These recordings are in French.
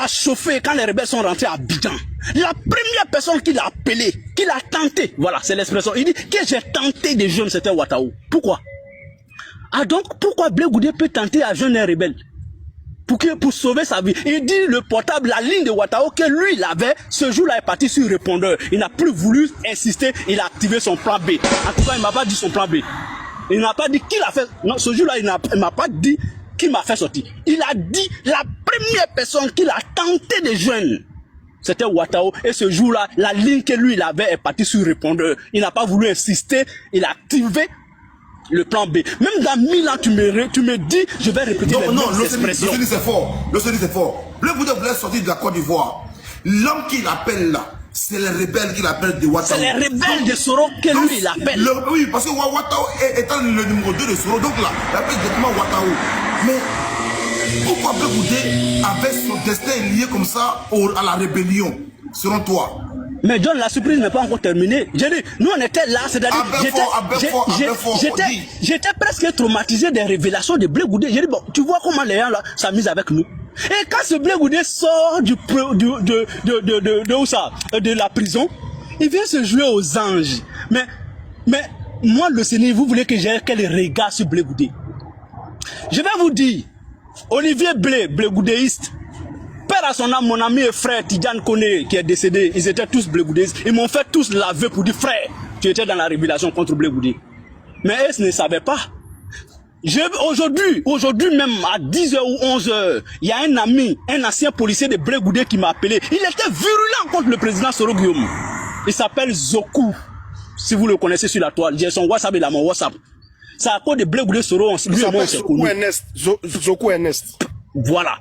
ça a chauffé quand les rebelles sont rentrés à Abidjan. La première personne qui l'a appelé, qui l'a tenté, voilà, c'est l'expression, il dit que j'ai tenté des jeunes, c'était Ouattao. Pourquoi? Ah donc, pourquoi Blé Goudé peut tenter à jeune un rebelle? Pour sauver sa vie. Il dit le portable, la ligne de Ouattao que lui il avait, ce jour-là est parti sur répondeur. Il n'a plus voulu insister, il a activé son plan B. En tout cas, il m'a pas dit son plan B. Il n'a pas dit qui l'a fait. Non, ce jour-là, il m'a pas dit qui m'a fait sortir. Il a dit la première personne qui l'a tenté de joindre, c'était Ouattao. Et ce jour-là, la ligne que lui il avait est partie sur répondeur. Il n'a pas voulu insister, il a activé le plan B. Même dans 1000 ans, tu me dis, je vais répéter les mêmes expressions. Le c'est fort. Le c'est fort. Le Goudé voulait sortir de la Côte d'Ivoire. L'homme qui l'appelle là, c'est les rebelles qui l'appellent de Ouattao. C'est les rebelles de Soro que lui il appelle. Oui, parce que Ouattao étant le numéro 2 de Soro, donc là, il appelle directement Ouattao. Mais pourquoi Blé Goudé avait son destin lié comme ça à la rébellion, selon toi? Mais John, la surprise n'est pas encore terminée. J'ai dit, nous on était là, c'est-à-dire j'étais presque traumatisé des révélations de Blé Goudé. J'ai dit, bon, tu vois comment les gens là s'amusent avec nous. Et quand ce Blé Goudé sort de la prison, il vient se jouer aux anges. Mais moi, le Seigneur, vous voulez que j'ai quel regard sur Blé Goudé? Je vais vous dire, Olivier Blé Goudéiste, père à son âme, mon ami et frère Tidjane Kone qui est décédé, ils étaient tous Blé Goudéistes. Ils m'ont fait tous laver pour dire, frère, tu étais dans la révélation contre Blé Goudé. Mais eux ne savaient pas. Aujourd'hui même à 10h ou 11h, il y a un ami, un ancien policier de Blé Goudé qui m'a appelé. Il était virulent contre le président Soro Guillaume. Il s'appelle Zoku. Si vous le connaissez sur la toile, j'ai son WhatsApp, il a mon WhatsApp. C'est à cause de Blé Goudé Soro, lui et moi on s'est connus. Zoku Ernest. Voilà.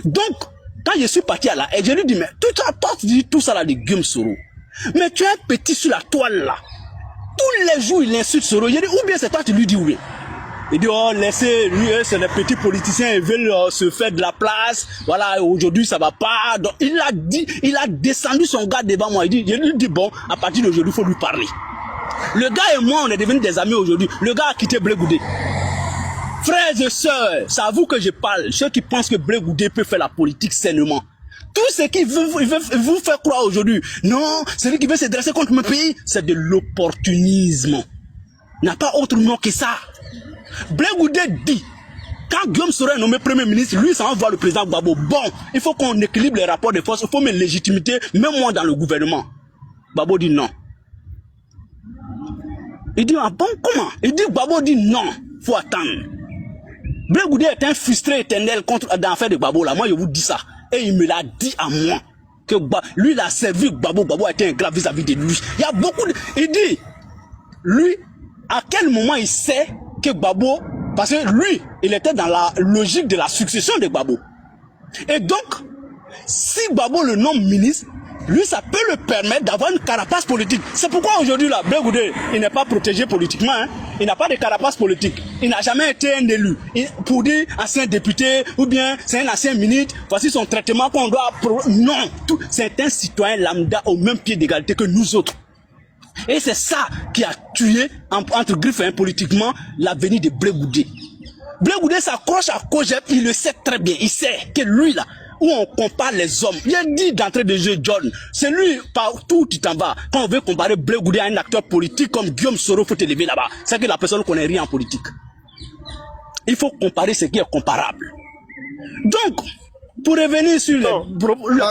Donc, quand je suis parti à la haie, je lui dis, mais toi tu dis tout ça là de Guillaume Soro. Mais tu es un petit sur la toile là. Tous les jours il insulte Soro. Je dis, ou bien c'est toi tu lui dis oui. Il dit, oh, laissez, lui, c'est les petits politiciens, ils veulent se faire de la place. Voilà, aujourd'hui, ça va pas. Donc, il a dit, il a descendu son gars devant moi. Je lui dis, bon, à partir d'aujourd'hui, il faut lui parler. Le gars et moi, on est devenus des amis aujourd'hui. Le gars a quitté Blé Goudé. Frères et sœurs, c'est à vous que je parle. Ceux qui pensent que Blé Goudé peut faire la politique sainement. Tout ce qui veut vous faire croire aujourd'hui, non, celui qui veut se dresser contre mon pays, c'est de l'opportunisme. Il n'y a pas autre nom que ça. Blé Goudé dit, quand Guillaume Soro est nommé Premier ministre, lui, ça envoie le président Gbagbo. Bon, il faut qu'on équilibre les rapports de force, il faut mettre légitimité, même moi dans le gouvernement. Gbagbo dit non. Il dit, ah bon, comment? Il dit, Gbagbo dit non, il faut attendre. Blé Goudé est un frustré éternel dans l'affaire de Gbagbo, là. Moi, je vous dis ça. Et il me l'a dit à moi. Que lui, il a servi Gbagbo. Gbagbo a été un grave vis-à-vis de lui. Il y a beaucoup de... Il dit, lui, à quel moment il sait que Gbagbo... Parce que lui, il était dans la logique de la succession de Gbagbo. Et donc, si Gbagbo le nomme ministre, lui, ça peut le permettre d'avoir une carapace politique. C'est pourquoi aujourd'hui, là, Blé Goudé, il n'est pas protégé politiquement. Hein. Il n'a pas de carapace politique. Il n'a jamais été un élu. Pour dire ancien député, ou bien c'est un ancien ministre, voici son traitement qu'on doit... Non, c'est un citoyen lambda au même pied d'égalité que nous autres. Et c'est ça qui a tué, entre griffes, hein, politiquement, l'avenir de Blé Goudé. Blé Goudé s'accroche à Kojeb, il le sait très bien. Il sait que lui, là, où on compare les hommes. Il a dit d'entrée de jeu, John, c'est lui, partout où tu t'en vas. Quand on veut comparer Blé Goudé à un acteur politique comme Guillaume Soro, il faut te lever là-bas. C'est que la personne ne connaît rien en politique. Il faut comparer ce qui est comparable. Donc, pour revenir sur la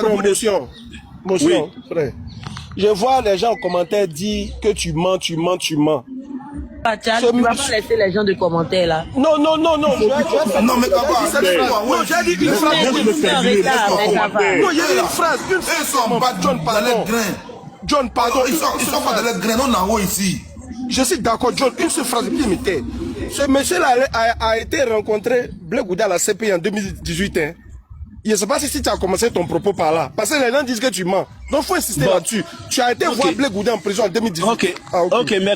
promotion, frère. Je vois les gens en commentaire dire que tu mens. Tu vas pas laisser les gens de commentaires là. Non. Non, mais j'ai dit une phrase. Non, il y a une phrase. Ils sont pas John par les grains. John, pardon. Ils sont pas dans les grains, on en haut ici. Je suis d'accord, John. Une seule phrase. Ce monsieur-là a été rencontré Blé Goudé à la CPI en 2018. Hein. Je ne sais pas si tu as commencé ton propos par là. Parce que les gens disent que tu mens. Donc il faut insister là-dessus. Tu as été voir Blé Goudé en prison en 2018. Ok, mais